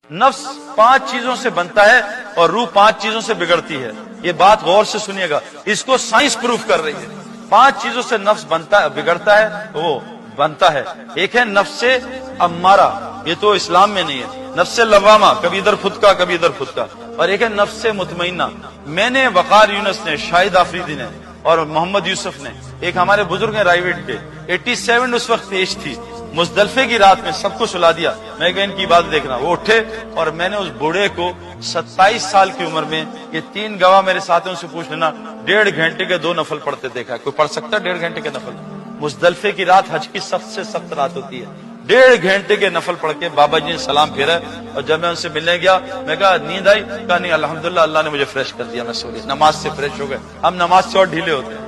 नफ्स 5 चीजों से बनता है और रूह 5 चीजों से बिगड़ती है। ये बात गौर से सुनिएगा, इसको साइंस प्रूफ कर रही है। 5 चीजों से नफ्स बनता है, बिगड़ता है, वो बनता है। एक है नफ्से अम्मारा, ये तो इस्लाम में नहीं है। नफ्से लवामा, कभी इधर फुदका कभी इधर फुदका। और एक है नफ्से मुतमइन्ना। मैंने, वकार यूनुस ने, शाहिद आफरीदी ने और मोहम्मद यूसुफ ने, एक हमारे बुजुर्ग हैं रायवेट के, 87 उस वक्त एज थी, मुजदलफे की रात में सबको सुला दिया। मैं कहा इनकी बात देखना। वो उठे और मैंने उस बूढ़े को 27 साल की उम्र में, ये 3 गवाह मेरे साथियों से पूछ लेना, 1.5 घंटे के 2 नफल पढ़ते देखा। कोई पढ़ सकता है 1.5 घंटे के नफल? मुजदलफे की रात हज की सबसे सख्त रात होती है। 1.5 घंटे के नफल पढ़ के बाबा जी ने सलाम फेरा। और जब मैं उनसे मिलने गया, मैं कहा नींद आई? कहा नहीं, अल्हम्दुलिल्लाह अल्लाह ने मुझे फ्रेश कर दिया, मैं सो गया। नमाज से फ्रेश हो गए। हम नमाज से और ढीले होते हैं।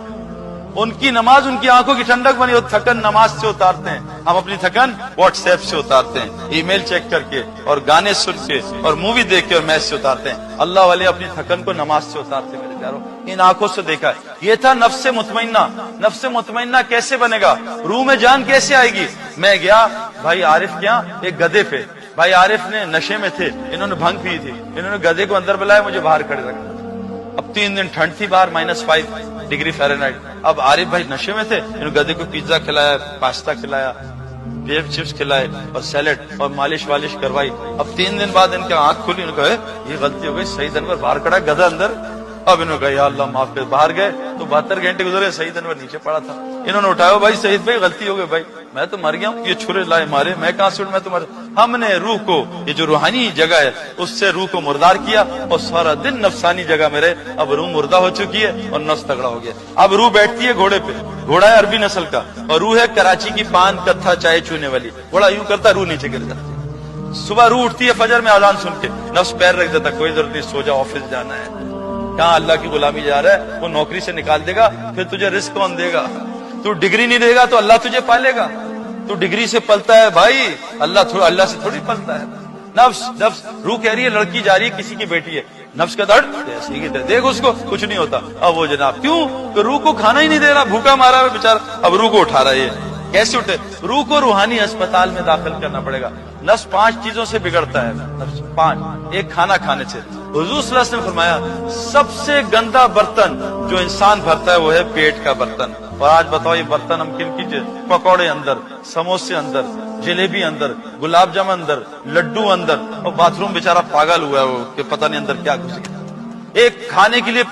उनकी नमाज उनकी आंखों की ठंडक बनी। वो थकन नमाज से उतारते हैं, हम अपनी थकन व्हाट्सएप से उतारते हैं, ईमेल चेक करके और गाने सुन के और मूवी देख के और मैच से उतारते हैं। अल्लाह वाले अपनी थकन को नमाज से उतारते हैं। मेरे प्यारो, इन आंखों से देखा है। ये था नफ्से मुतमइन्ना। नफ्से मुतमइन्ना कैसे बनेगा? रूह में जान कैसे आएगी? मैं गया भाई आरिफ के यहाँ, एक गधे पे। भाई आरिफ ने नशे में थे, इन्होंने भंग पी थी, इन्होंने गधे को अंदर बुलाया, मुझे बाहर खड़े रखा। अब 3 दिन ठंड थी बाहर, -5 डिग्री फ़ारेनहाइट। अब आरिफ भाई नशे में थे, इन्होंने गधे को पिज्जा खिलाया, पास्ता खिलाया, बेब चिप्स खिलाए और सैलेड और मालिश वालिश करवाई। अब 3 दिन बाद इनकी आंख खुली, इन्होंने कहा ये गलती हो गई, सही दिन पर बाहर खड़ा गधा अंदर। अब इन्होंने कहा या अल्लाह माफ कर। बाहर गए तो 72 घंटे गुजरे, सही दिन पर नीचे पड़ा था। इन्होंने उठाया, भाई शहीद भाई गलती हो गई, भाई मैं तो मर गया हूँ, ये छुरे लाए मारे, मैं कहां से उठ, मैं तो मर। हमने रूह को, ये जो रूहानी जगह है, उससे रूह को मुर्दार किया और सारा दिन नफसानी जगह में रहे। अब रूह मुर्दा हो चुकी है और नफ्स तगड़ा हो गया। अब रूह बैठती है घोड़े पे, घोड़ा है अरबी नस्ल का, और रूह है कराची की पान कत्था चाय चूने वाली। घोड़ा यूं करता, रूह नीचे गिर जाती। सुबह रूह उठती है फजर में अजान सुन के, नफ्स पैर रख देता, कोई जरूरत नहीं, सो जा, ऑफिस जाना है। कहाँ अल्लाह की गुलामी जा रहा है? वो नौकरी से निकाल देगा, फिर तुझे रिस्क कौन देगा? तू डिग्री नहीं देगा तो अल्लाह तुझे पालेगा? तू डिग्री से पलता है भाई, अल्लाह से थोड़ी पलता है। नफ्स रूह कह रही है लड़की जा रही है, किसी की बेटी है, नफ्स का दर्द देख उसको, कुछ नहीं होता। अब वो जनाब क्यों? तो रूह को खाना ही नहीं दे रहा, भूखा मारा है बेचारा। अब रूह को उठा रहा है, कैसे उठे? रूह को रूहानी अस्पताल में दाखिल करना पड़ेगा। नफ्स 5 चीजों से बिगड़ता है। नफ्स 5, एक खाना खाने से। हुजूर सल्लल्लाहु अलैहि वसल्लम ने फरमाया सबसे गंदा बर्तन जो इंसान भरता है वो है पेट का बर्तन। और आज बताओ ये बर्तन हम किन की? पकौड़े अंदर, समोसे अंदर, जलेबी अंदर, गुलाब जामुन अंदर, लड्डू अंदर, और बाथरूम बेचारा पागल हुआ है वो कि पता नहीं अंदर क्या घुस गया। एक खाने के लिए,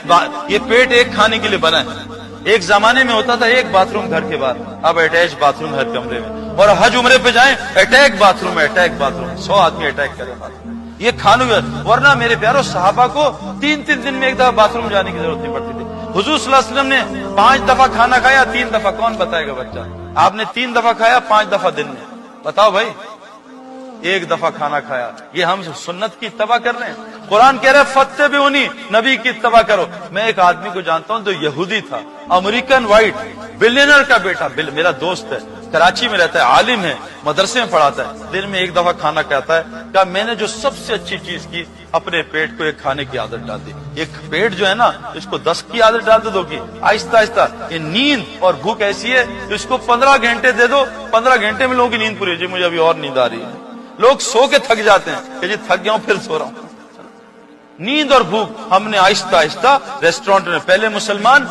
ये पेट एक खाने के लिए बना है। एक जमाने में होता था एक बाथरूम घर के बाहर, अब अटैच बाथरूम हर कमरे में। और हज उम्रे पे जाएं, अटैक बाथरूम है, अटैक बाथरूम, 100 आदमी अटैक करें बाथरूम। ये खाने, वरना मेरे प्यारो सहाबा को 3-3 दिन में एक दफा बाथरूम जाने की जरूरत नहीं पड़ती थी। हुजूर सल्लल्लाहु अलैहि वसल्लम ने 5 दफा खाना खाया, 3 दफा। कौन बताएगा बच्चा? आपने 3 दफा खाया, 5 दफा दिन में। बताओ भाई, 1 दफा खाना खाया। ये हम सुन्नत की इत्तबा कर रहे हैं। कुरान कह रहा है फत्तबिऊनी, नबी की इत्तबा करो। मैं एक आदमी को जानता हूं जो यहूदी था, अमेरिकन वाइट, बिलियनर का बेटा, मेरा दोस्त है, कराची में रहता है, आलिम है, मदरसे में पढ़ाता है। दिन में 1 दफा खाना खाता है। क्या मैंने जो सबसे अच्छी चीज की, अपने पेट को एक खाने की आदत डाल दी। एक पेट जो है ना, इसको 10 की आदत डाल दो कि आहिस्ता आहिस्ता। ये नींद और भूख ऐसी है, इसको 15 घंटे दे दो, 15 घंटे में लोगों की नींद पूरी हो जाए। मुझे अभी और नींद आ रही है। लोग सो के थक जाते हैं कि जी थक गया हूं, फिर सो रहा हूं। नींद और भूख हमने आहिस्ता आहिस्ता रेस्टोरेंट में, पहले मुसलमान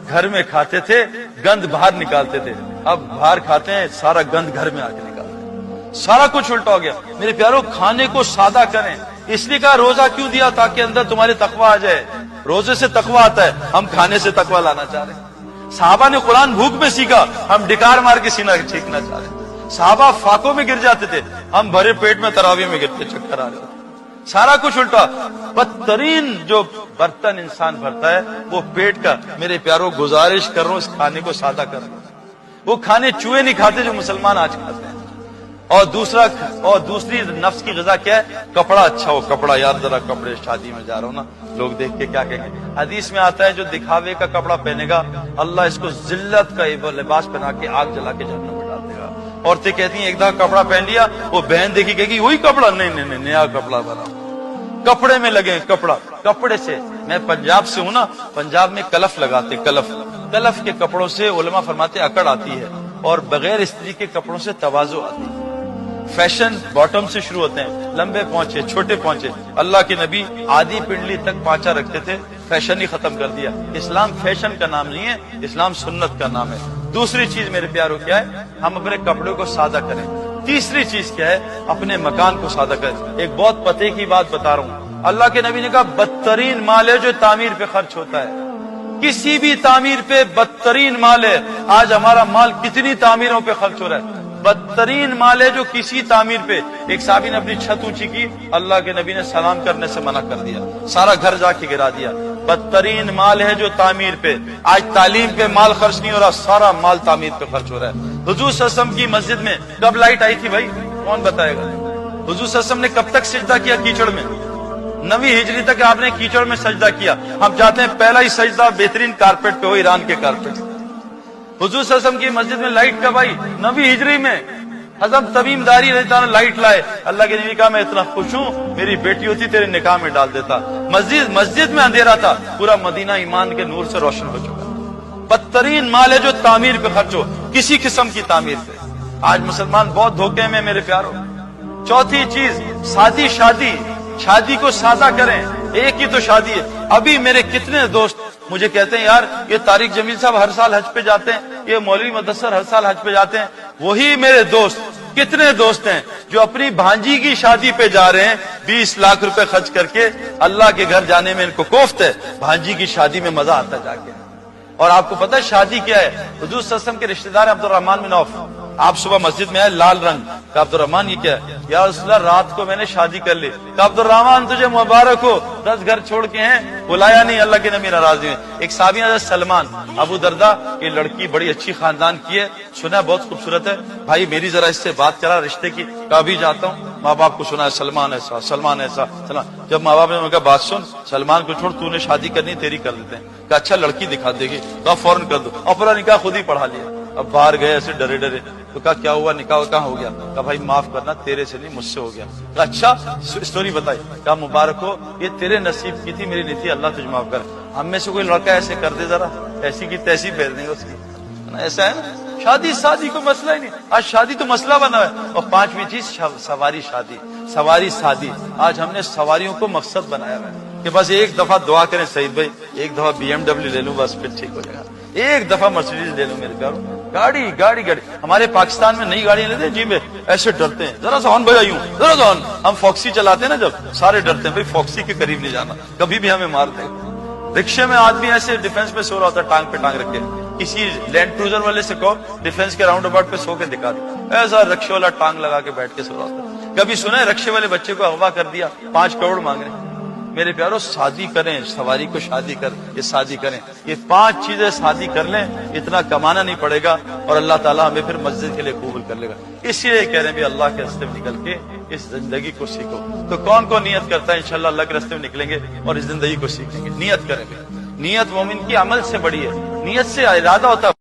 घर में खाते थे, गंद बाहर निकालते थे, अब बाहर खाते हैं, सारा गंद घर में आके निकालते हैं। सारा कुछ उल्टा हो गया। मेरे प्यारो, खाने को सादा करें। इसलिए कहा रोजा क्यों दिया? ताकि अंदर तुम्हारे तकवा आ जाए। रोजे से तकवा आता है, हम खाने से तकवा लाना चाह रहे हैं। साहबा ने कुरान भूख में सीखा, हम डिकार मार के सीना छींकना चाह रहे हैं। साहबा फाकों में गिर जाते थे, हम भरे पेट में तरावी में गिरते, चक्कर आ रहे होते। सारा कुछ उल्टा। बदतरीन जो बर्तन इंसान भरता है वो पेट का। मेरे प्यारो, गुजारिश कर रहा हूं, इस खाने को सादा कर। वो खाने चूहे नहीं खाते जो मुसलमान आज खाते हैं। और दूसरी नफ्स की ग़िज़ा क्या है? कपड़ा अच्छा हो, कपड़ा, यार जरा कपड़े, शादी में जा रहा हूं ना, लोग देख के क्या कहेंगे। हदीस में आता है जो दिखावे का कपड़ा पहनेगा, अल्लाह इसको जिल्लत का लिबास पहना के आग जला के जहन्नम में डाल देगा। औरतें कहती हैं एक दफा कपड़ा पहन लिया, वो बहन देखी कहेगी वही कपड़ा, नहीं, नया कपड़ा बना। कपड़े में लगे कपड़ा, कपड़े से। मैं पंजाब से हूं ना, पंजाब में कलफ लगाते, कलफ के कपड़ों से उलमा फरमाते अकड़ आती है, और बगैर स्त्री के कपड़ों से तवाज़ु आती है। फैशन बॉटम से शुरू होते हैं, लंबे पहुंचे, छोटे पहुंचे। अल्लाह के नबी आधी पिंडली तक पांचा रखते थे, फैशन ही खत्म कर दिया। इस्लाम फैशन का नाम नहीं है, इस्लाम सुन्नत का नाम है। दूसरी चीज मेरे प्यारों क्या है, हम अपने कपड़ों को सादा करें। तीसरी चीज क्या है, अपने मकान को सादा करें। एक बहुत पते की बात बता रहा हूं, अल्लाह के नबी ने कहा बदतरीन माल है जो तामीर पे खर्च होता है। किसी भी तामीर पे बदतरीन माल है। आज हमारा माल कितनी तामीरों पे खर्च हो रहा है, बदतरीन माल है जो किसी तामीर पे। एक साहबी ने अपनी छत ऊंची की, अल्लाह के नबी ने सलाम करने से मना कर दिया, सारा घर जाके गिरा दिया। बदतरीन माल है जो तामीर पे। आज तालीम पे माल खर्च नहीं हो रहा, सारा माल तामीर पे खर्च हो रहा है। हुजूर सल्लल्लाहु अलैहि वसल्लम की मस्जिद में कब लाइट आई थी भाई, कौन बताएगा? हुजूर सल्लल्लाहु अलैहि वसल्लम ने कब तक सजदा किया कीचड़ में? 9वीं हिजरी तक आपने कीचड़ में सजदा किया। हम चाहते हैं पहला ही सजदा बेहतरीन कारपेट पे हो, ईरान के कारपेट। हुजूर सल्लल्लाहु अलैहि वसल्लम की मस्जिद में लाइट कब आई? 9वीं हिजरी में। हज़रत तमीम दारी रज़ियल्लाहु अन्हु लाइट लाए। अल्लाह के नबी कहा मैं इतना खुश हूँ, मेरी बेटी होती तेरे निकाह में डाल देता। मस्जिद में अंधेरा था, पूरा मदीना ईमान के नूर से रोशन हो चुका। बदतरीन माल है जो तामीर पे खर्च हो, किसी किस्म की तामीर पे। आज मुसलमान बहुत धोखे में मेरे प्यारों। चौथी चीज, शादी को सादा करें। एक ही तो शादी है। अभी मेरे कितने दोस्त मुझे कहते हैं यार ये तारिक जमील साहब हर साल हज पे जाते हैं, ये मौलवी मुदस्सर हर साल हज पे जाते हैं। वही मेरे दोस्त, कितने दोस्त हैं जो अपनी भांजी की शादी पे जा रहे हैं, 20 लाख रुपए खर्च करके। अल्लाह के घर जाने में इनको कोफ्त है, भांजी की शादी में मजा आता जाके। और आपको पता है शादी क्या है? हुजूर सल्लल्लाहु अलैहि वसल्लम के रिश्तेदार अब्दुर्रहमान बिन औफ, आप सुबह मस्जिद में आए, लाल रंग का अब्दुर्रहमान ये क्या है? या रसूलल्लाह रात को मैंने शादी कर ली। का अब्दुर्रहमान तुझे मुबारक हो, 10 घर छोड़ के हैं, बुलाया नहीं, अल्लाह के नबी नाराज हुए। एक साहबी हज़रत सलमान, अबू दरदा, ये लड़की बड़ी अच्छी खानदान की है, सुना बहुत खूबसूरत है, भाई मेरी जरा इससे बात करा रिश्ते की। कभी जाता हूँ, माँ बाप को सुना है सलमान ऐसा सलमान ऐसा। जब माँ बाप ने कहा बात सुन, सलमान को छोड़, तूने शादी करनी तेरी कर लेते हैं। कहा अच्छा लड़की दिखा देगी? कहा फौरन कर दो। अपना निकाह खुद ही पढ़ा लिया। अब बाहर गए ऐसे डरे डरे, तो कहा क्या हुआ, निकाह कहाँ हो गया? कहा भाई माफ करना, तेरे से नहीं मुझसे हो गया। कहा अच्छा स्टोरी बताई। कहा मुबारक हो, ये तेरे नसीब की थी, मेरी नहीं थी, अल्लाह तुझे माफ कर। हम में से कोई लड़का ऐसे कर दे जरा, ऐसी की तैसी फेर देंगे उसकी, ऐसा है ना। शादी को मसला ही नहीं, आज शादी तो मसला बना है। और 5वीं चीज सवारी शादी। आज हमने सवारियों को मकसद बनाया है कि बस एक दफा दुआ करें सईद भाई, एक दफा BMW ले लूं बस फिर ठीक हो जाएगा, एक दफा मर्सिडीज ले लूं मेरे प्यारों। गाड़ी हमारे पाकिस्तान में नई गाड़ियां लेते हैं जी में, ऐसे डरते हैं, जरा सा हॉर्न बजायूं, जरा सा हॉर्न। हम फॉक्सी चलाते हैं ना, जब सारे डरते हैं भाई फॉक्सी के करीब नहीं जाना, कभी भी हमें मार देगा। रिक्शे में आदमी ऐसे डिफेंस पे सो रहा होता है, टांग पे टांग रख के। किसी लैंड क्रूजर वाले से कहो डिफेंस के राउंड अबाउट पे सो के दिखा दे, ऐसा रिक्शे वाला टांग लगा के बैठ के सो रहा होता है। कभी सुना है रिक्शे वाले बच्चे को अगवा कर दिया, 5 करोड़ मांग रहे हैं? मेरे प्यारों शादी करें, सवारी को शादी कर, ये शादी करें, ये 5 चीजें शादी कर लें, इतना कमाना नहीं पड़ेगा और अल्लाह ताला हमें फिर मस्जिद के लिए कबूल कर लेगा। इसलिए कह रहे हैं भी अल्लाह के रास्ते में निकल के इस जिंदगी को सीखो। तो कौन कौन नियत करता है इंशाल्लाह अल्लाह के रास्ते में निकलेंगे और इस जिंदगी को सीखेंगे? नियत करेंगे। नियत मोमिन की अमल से बड़ी है, नियत से इरादा होता है।